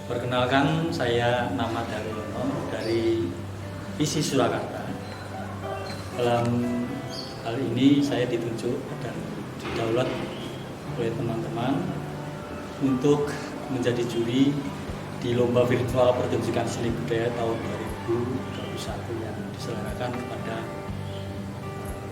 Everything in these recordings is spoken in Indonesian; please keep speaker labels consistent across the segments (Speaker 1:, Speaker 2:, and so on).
Speaker 1: Perkenalkan, saya nama Daryono dari ISI Surakarta. Dalam hal ini saya ditunjuk dan didaulat oleh teman-teman untuk menjadi juri di lomba virtual pertunjukan seni budaya tahun 2021 yang diselenggarakan pada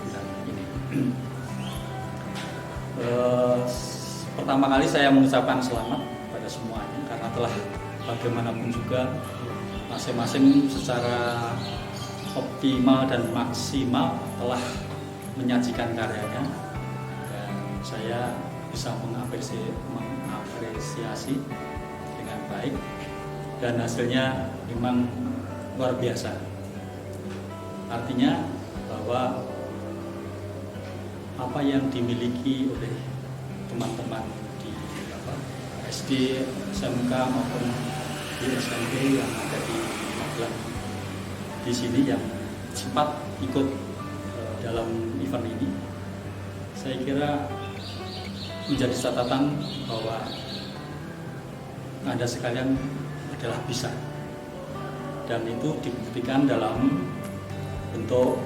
Speaker 1: bulan ini. Pertama kali saya mengucapkan selamat pada semuanya karena telah bagaimanapun juga masing-masing secara optimal dan maksimal telah menyajikan karyanya, dan saya bisa mengapresiasi dengan baik dan hasilnya memang luar biasa. Artinya bahwa apa yang dimiliki oleh teman-teman di SD, SMK maupun di SMP yang ada di Magelang di sini yang sempat ikut dalam event ini, saya kira menjadi catatan bahwa Anda sekalian adalah bisa, dan itu dibuktikan dalam bentuk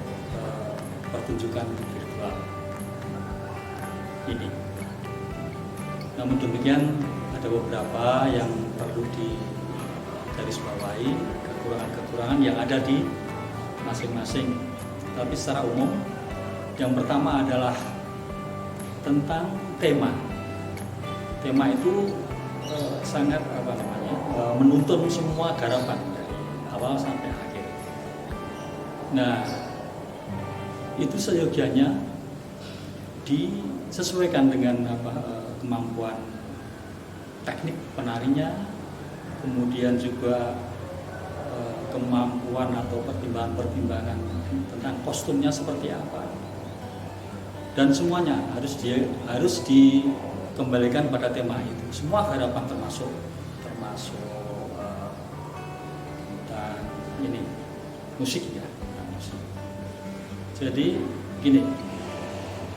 Speaker 1: pertunjukan virtual ini. Namun demikian, ada beberapa yang perlu digarisbawahi, kekurangan-kekurangan yang ada di masing-masing. Tapi secara umum, yang pertama adalah tentang tema. Tema itu sangat menuntun semua garapan dari awal sampai akhir. Nah, itu seyogianya disesuaikan dengan kemampuan teknik penarinya, kemudian juga kemampuan atau pertimbangan-pertimbangan tentang kostumnya seperti apa, dan semuanya harus dikembalikan pada tema itu. Semua garapan termasuk dan ini musik ya, musik. Jadi gini,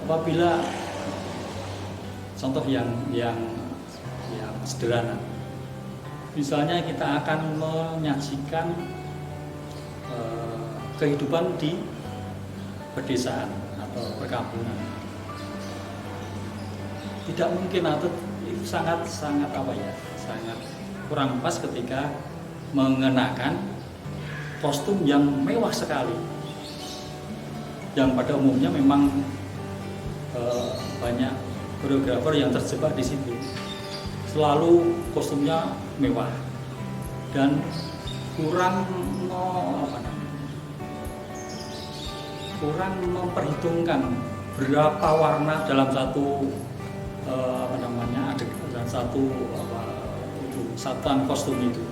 Speaker 1: apabila contoh yang sederhana, misalnya kita akan menyajikan kehidupan di pedesaan atau perkampungan, tidak mungkin, atau itu sangat kurang pas ketika mengenakan kostum yang mewah sekali, yang pada umumnya memang banyak koreografer yang terjebak di situ. Selalu kostumnya mewah dan kurang memperhitungkan berapa warna dalam satu satuan kostum itu.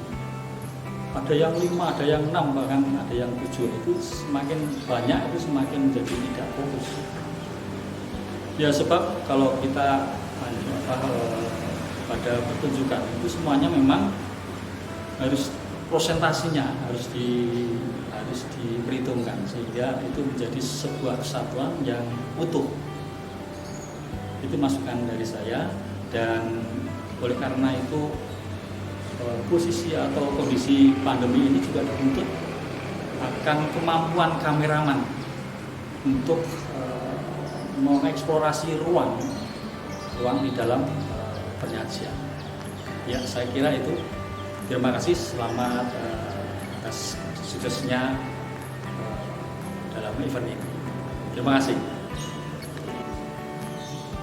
Speaker 1: Ada yang 5, ada yang 6, bahkan ada yang 7. Itu semakin banyak itu semakin menjadi tidak fokus. Ya, sebab kalau kita pada pertunjukan itu semuanya memang harus prosentasinya harus diperhitungkan sehingga itu menjadi sebuah kesatuan yang utuh. Itu masukan dari saya, dan oleh karena itu posisi atau kondisi pandemi ini juga dituntut akan kemampuan kameraman untuk mengeksplorasi ruang di dalam penyajian. Ya, saya kira itu. Terima kasih, selamat atas suksesnya dalam event ini. Terima kasih.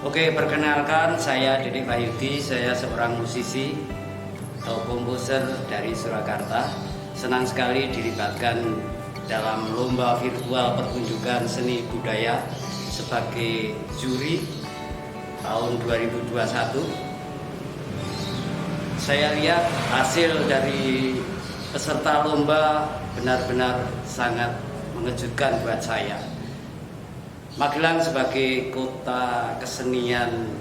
Speaker 2: Oke, perkenalkan, saya Dedek Wahyudi. Saya seorang musisi atau komposer dari Surakarta. Senang sekali dilibatkan dalam lomba virtual pertunjukan seni budaya sebagai juri tahun 2021. Saya lihat hasil dari peserta lomba benar-benar sangat mengejutkan buat saya. Magelang sebagai kota kesenian,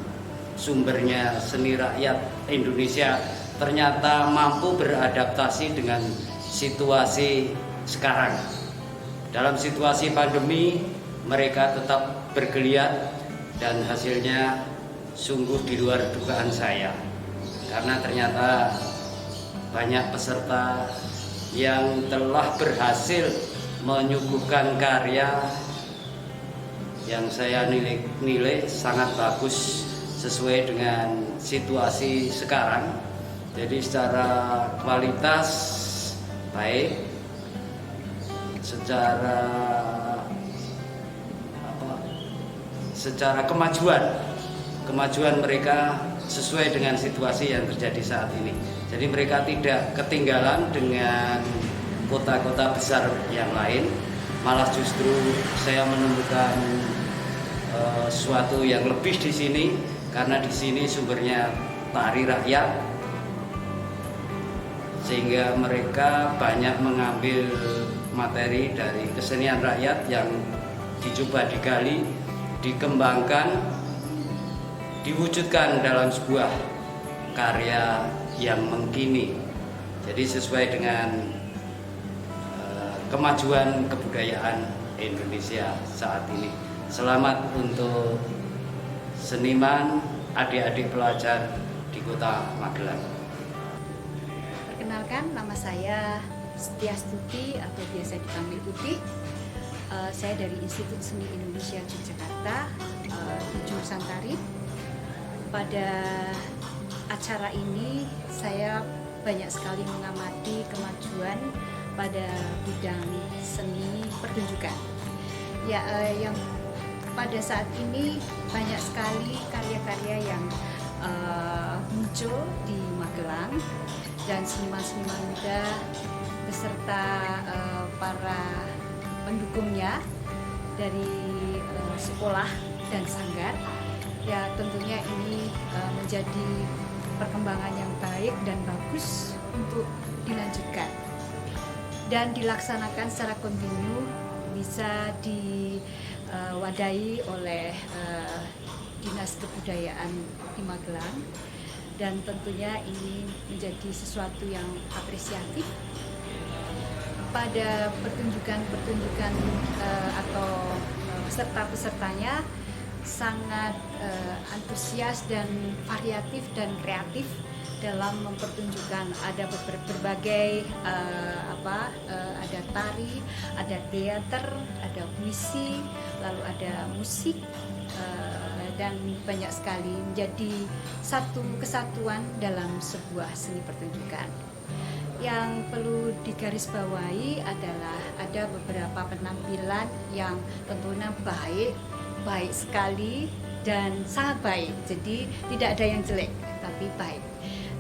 Speaker 2: sumbernya seni rakyat Indonesia, ternyata mampu beradaptasi dengan situasi sekarang. Dalam situasi pandemi, mereka tetap bergeliat dan hasilnya sungguh di luar dugaan saya. Karena ternyata banyak peserta yang telah berhasil menyuguhkan karya yang saya nilai sangat bagus sesuai dengan situasi sekarang. Jadi secara kualitas baik, secara kemajuan mereka sesuai dengan situasi yang terjadi saat ini. Jadi mereka tidak ketinggalan dengan kota-kota besar yang lain, malah justru saya menemukan sesuatu yang lebih di sini, karena di sini sumbernya tari rakyat, sehingga mereka banyak mengambil materi dari kesenian rakyat yang dicoba digali, dikembangkan, diwujudkan dalam sebuah karya yang mengkini. Jadi sesuai dengan kemajuan kebudayaan Indonesia saat ini. Selamat untuk seniman, adik-adik pelajar di Kota Magelang.
Speaker 3: Perkenalkan, nama saya Setiastuti atau biasa dipanggil Uti. Saya dari Institut Seni Indonesia Yogyakarta, jurusan tari. Pada acara ini saya banyak sekali mengamati kemajuan pada bidang seni pertunjukan. Ya, yang pada saat ini banyak sekali karya-karya yang muncul di Magelang, dan seniman-seniman muda beserta para pendukungnya dari sekolah dan sanggar. Ya, tentunya ini menjadi perkembangan yang baik dan bagus untuk dilanjutkan dan dilaksanakan secara kontinu, bisa diwadahi oleh Dinas Kebudayaan di Magelang, dan tentunya ini menjadi sesuatu yang apresiatif pada pertunjukan-pertunjukan atau peserta-pesertanya sangat antusias dan variatif dan kreatif dalam mempertunjukkan. Ada berbagai ada tari, ada teater, ada puisi, lalu ada musik, dan banyak sekali menjadi satu kesatuan dalam sebuah seni pertunjukan. Yang perlu digarisbawahi adalah ada beberapa penampilan yang tentunya baik sekali dan sangat baik. Jadi tidak ada yang jelek, tapi baik.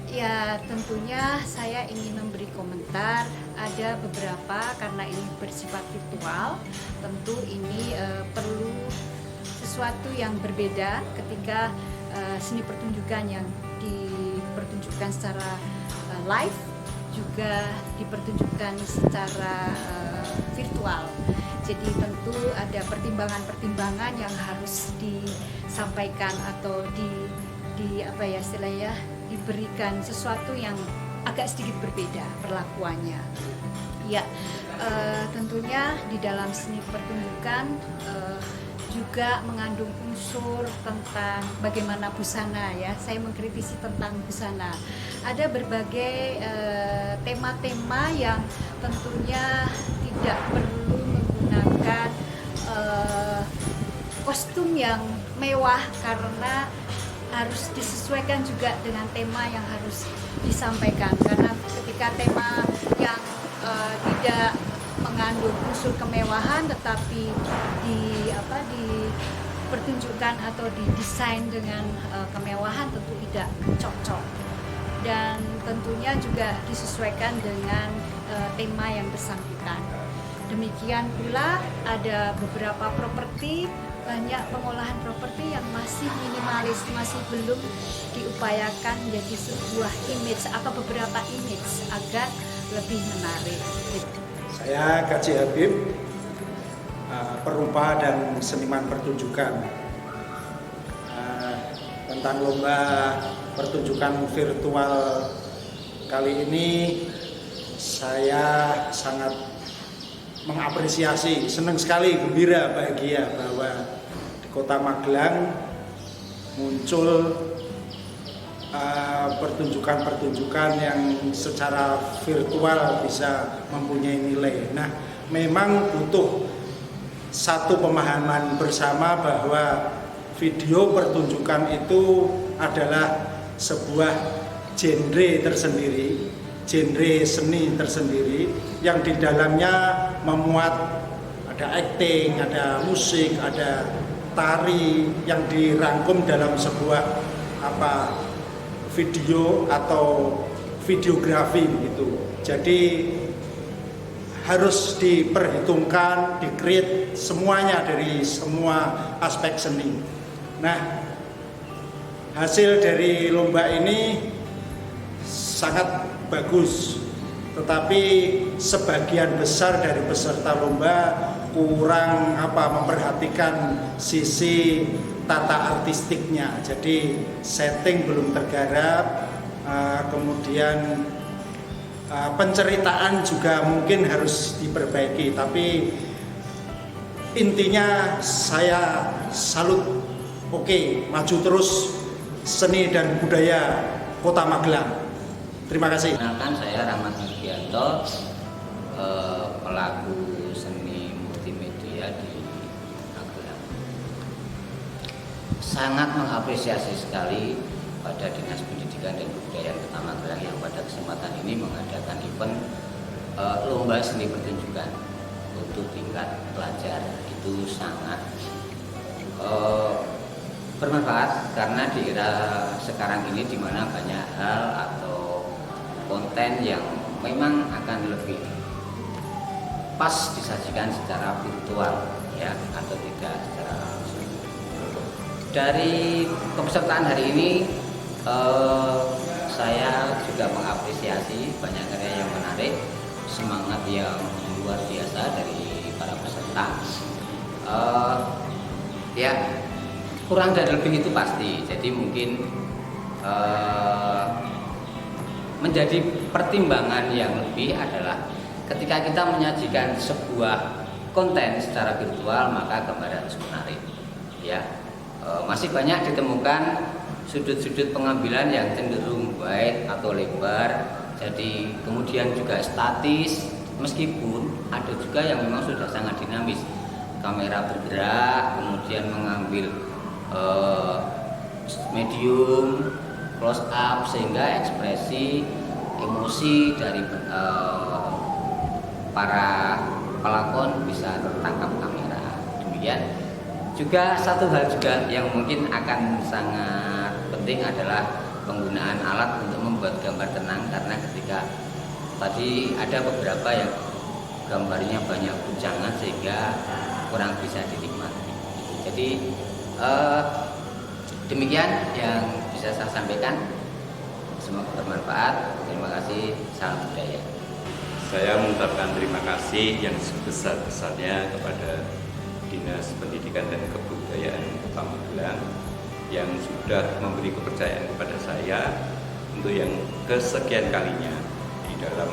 Speaker 3: Ya, tentunya saya ingin memberi komentar. Ada beberapa, karena ini bersifat virtual, tentu ini perlu sesuatu yang berbeda ketika seni pertunjukan yang dipertunjukkan secara live juga dipertunjukkan secara virtual. Jadi tentu ada pertimbangan-pertimbangan yang harus disampaikan atau diberikan sesuatu yang agak sedikit berbeda perlakuannya. Ya, tentunya di dalam seni pertunjukan juga mengandung unsur tentang bagaimana busana, ya. Saya mengkritisi tentang busana. Ada berbagai tema-tema yang tentunya tidak perlu menggunakan kostum yang mewah, karena harus disesuaikan juga dengan tema yang harus disampaikan. Karena ketika tema yang tidak mengandung unsur kemewahan tetapi dipertunjukkan atau didesain dengan kemewahan, tentu tidak cocok. Dan tentunya juga disesuaikan dengan tema yang bersangkutan. Demikian pula ada beberapa properti, banyak pengolahan properti yang masih minimalis, masih belum diupayakan menjadi sebuah image atau beberapa image agar lebih menarik.
Speaker 4: Saya Kaji Habib, perupa dan seniman pertunjukan. Tentang lomba pertunjukan virtual kali ini, saya sangat mengapresiasi, senang sekali, gembira, bahagia bahwa di Kota Magelang muncul pertunjukan-pertunjukan yang secara virtual bisa mempunyai nilai. Nah, memang butuh satu pemahaman bersama bahwa video pertunjukan itu adalah sebuah genre tersendiri, genre seni tersendiri yang di dalamnya memuat ada acting, ada musik, ada tari yang dirangkum dalam sebuah video atau videografi gitu. Jadi harus diperhitungkan, di-create semuanya dari semua aspek seni. Nah, hasil dari lomba ini sangat bagus, tetapi sebagian besar dari peserta lomba kurang memperhatikan sisi tata artistiknya. Jadi setting belum tergarap, kemudian penceritaan juga mungkin harus diperbaiki. Tapi intinya saya salut, oke, maju terus seni dan budaya Kota Magelang. Terima kasih.
Speaker 5: Kenalkan, saya Rahmat Nurgianto, pelaku seni multimedia di Magelang. Sangat mengapresiasi sekali pada Dinas Pendidikan dan Kebudayaan Kota Magelang yang pada kesempatan ini mengadakan event lomba seni pertunjukan untuk tingkat pelajar. Itu sangat bermanfaat karena di era sekarang ini di mana banyak hal atau konten yang memang akan lebih pas disajikan secara virtual ya, atau tidak secara langsung. Dari kepesertaan hari ini saya juga mengapresiasi banyak karya yang menarik, semangat yang luar biasa dari para peserta. Ya, kurang dan lebih itu pasti. Jadi mungkin menjadi pertimbangan yang lebih adalah ketika kita menyajikan sebuah konten secara virtual, maka gambar harus menarik. Ya, masih banyak ditemukan sudut-sudut pengambilan yang cenderung wide atau lebar, jadi kemudian juga statis, meskipun ada juga yang memang sudah sangat dinamis. Kamera bergerak, kemudian mengambil medium, close up, sehingga ekspresi, emosi dari para pelakon bisa tertangkap kamera. Demikian juga satu hal juga yang mungkin akan sangat penting adalah penggunaan alat untuk membuat gambar tenang, karena ketika tadi ada beberapa yang gambarnya banyak guncangan sehingga kurang bisa dinikmati. Jadi demikian yang bisa saya sampaikan. Semoga bermanfaat. Terima kasih. Salam budaya.
Speaker 6: Saya mengucapkan terima kasih yang sebesar-besarnya kepada Dinas Pendidikan dan Kebudayaan Kota Magelang yang sudah memberi kepercayaan kepada saya untuk yang kesekian kalinya di dalam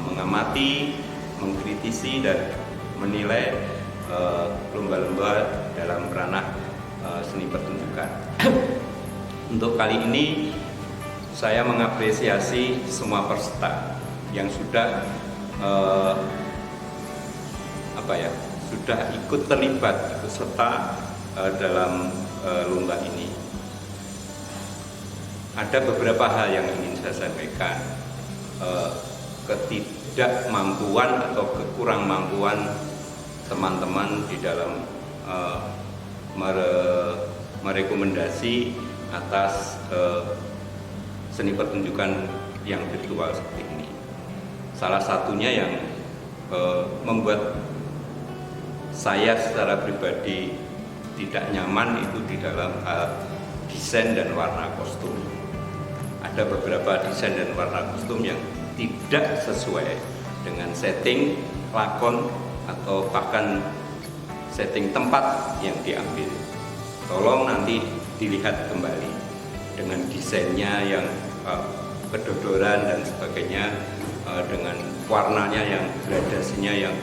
Speaker 6: mengamati, mengkritisi dan menilai lomba-lomba dalam ranah seni pertunjukan. Untuk kali ini saya mengapresiasi semua peserta yang sudah sudah ikut terlibat, ikut serta dalam lomba ini. Ada beberapa hal yang ingin saya sampaikan. Ketidakmampuan atau kekurangmampuan teman-teman di dalam merekomendasi atas seni pertunjukan yang virtual seperti ini. Salah satunya yang membuat saya secara pribadi tidak nyaman itu di dalam desain dan warna kostum. Ada beberapa desain dan warna kostum yang tidak sesuai dengan setting lakon atau bahkan setting tempat yang diambil. Tolong nanti dilihat kembali dengan desainnya yang kedodoran dan sebagainya, dengan warnanya yang gradasinya yang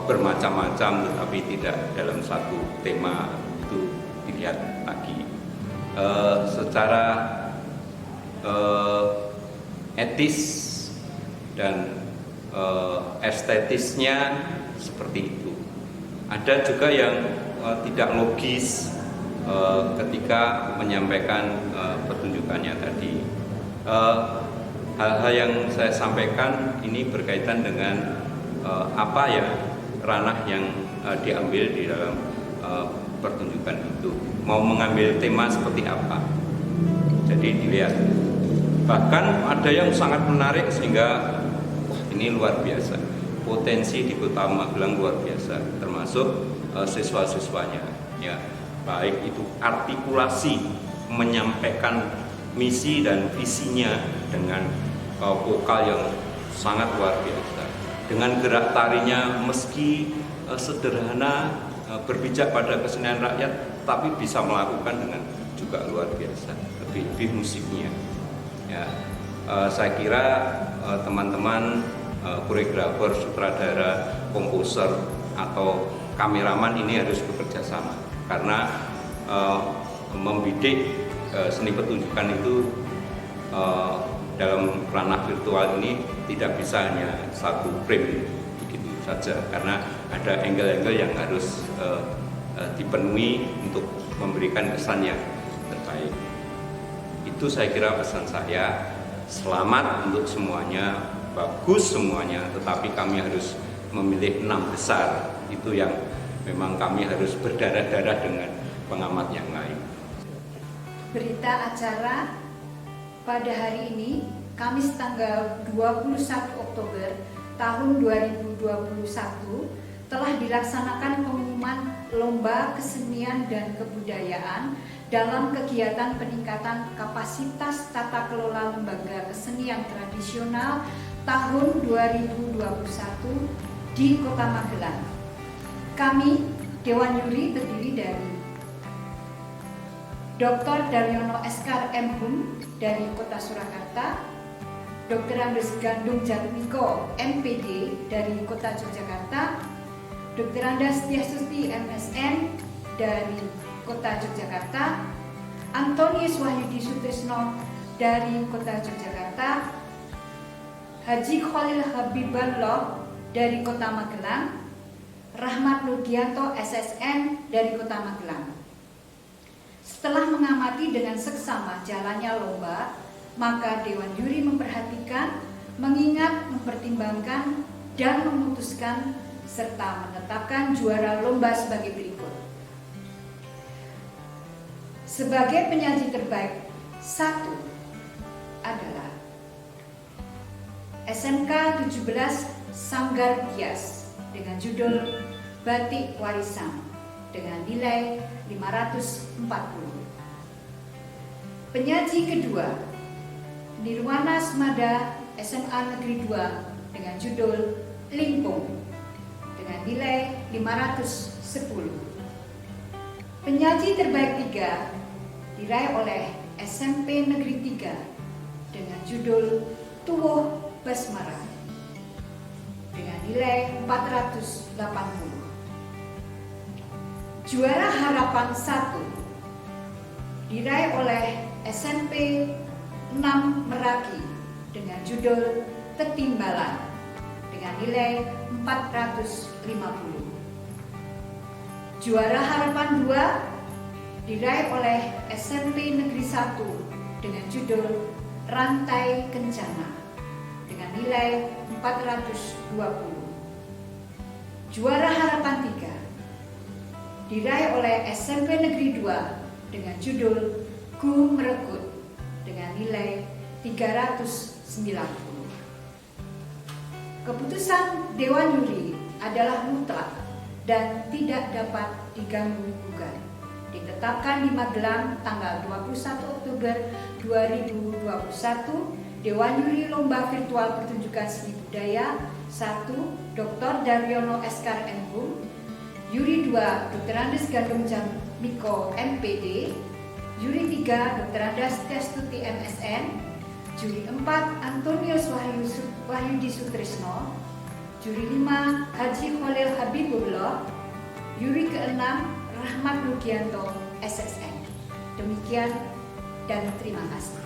Speaker 6: bermacam-macam tetapi tidak dalam satu tema, itu dilihat lagi. Secara etis dan estetisnya seperti itu. Ada juga yang tidak logis ketika menyampaikan pertunjukannya tadi. Hal-hal yang saya sampaikan ini berkaitan dengan apa ya ranah yang diambil di dalam pertunjukan itu. Mau mengambil tema seperti apa? Jadi dilihat. Bahkan ada yang sangat menarik sehingga wah, ini luar biasa. Potensi di Kota Magelang luar biasa, termasuk siswa-siswanya. Ya, baik itu artikulasi menyampaikan misi dan visinya dengan vokal yang sangat luar biasa. Dengan gerak tarinya meski sederhana, berpijak pada kesenian rakyat, tapi bisa melakukan dengan juga luar biasa. Lebih musiknya. Ya, saya kira teman-teman koreografer, sutradara, komposer atau kameraman ini harus bekerja sama karena membidik seni pertunjukan itu dalam ranah virtual ini tidak bisa hanya satu frame begitu saja karena ada angle-angle yang harus dipenuhi untuk memberikan kesan yang terbaik. Itu saya kira pesan saya. Selamat untuk semuanya, bagus semuanya, tetapi kami harus memilih 6 besar. Itu yang memang kami harus berdarah-darah dengan pengamat yang lain.
Speaker 3: Berita acara pada hari ini, Kamis tanggal 21 Oktober tahun 2021 telah dilaksanakan pengumuman Lomba Kesenian dan Kebudayaan dalam kegiatan peningkatan kapasitas tata kelola lembaga kesenian tradisional tahun 2021 di Kota Magelang. Kami, Dewan Juri terdiri dari Dr. Daryono Eskar M.Hum dari Kota Surakarta, Dr. Andes Gandung Jatmiko MPD dari Kota Yogyakarta, Dr. Andas Tiastuti MSN dari Kota Yogyakarta, Antonius Wahyudi Sutrisno dari Kota Yogyakarta, Haji Khalil Habiballah dari Kota Magelang, Rahmat Nurgianto SSN dari Kota Magelang. Setelah mengamati dengan seksama jalannya lomba, maka Dewan Juri memperhatikan, mengingat, mempertimbangkan, dan memutuskan serta menetapkan juara lomba sebagai berikut. Sebagai penyaji terbaik, 1 adalah SMK 17 Sanggar Bias dengan judul Batik Warisan dengan nilai 540. Penyaji kedua, Nirwana Smada SMA Negeri 2 dengan judul Limpung dengan nilai 510. Penyaji terbaik 3 diraih oleh SMP Negeri 3 dengan judul Tuwuh Basmara dengan nilai 480. Juara Harapan 1 diraih oleh SMP 6 Meraki dengan judul Ketimbalan dengan nilai 450. Juara Harapan 2 diraih oleh SMP Negeri 1 dengan judul Rantai Kencana dengan nilai 420. Juara Harapan 3 diraih oleh SMP Negeri 2 dengan judul Ku Merekut dengan nilai 390. Keputusan Dewan Juri adalah mutlak dan tidak dapat diganggu-gugat. Ditetapkan di Magelang tanggal 21 Oktober 2021, Dewan Juri Lomba Virtual Pertunjukan Seni Budaya 1. Dr. Daryono Eskar M.Hum, Juri 2. Dr. Andes Gandung Jatmiko MPD, Juri 3. Dr. Andas Tiastuti MSN, Juri 4. Antonius Wahyudi Sutrisno, Juri 5. Haji Khalil Habibullah, Juri ke-6. Rahmat Nurgianto SSN. Demikian dan terima kasih.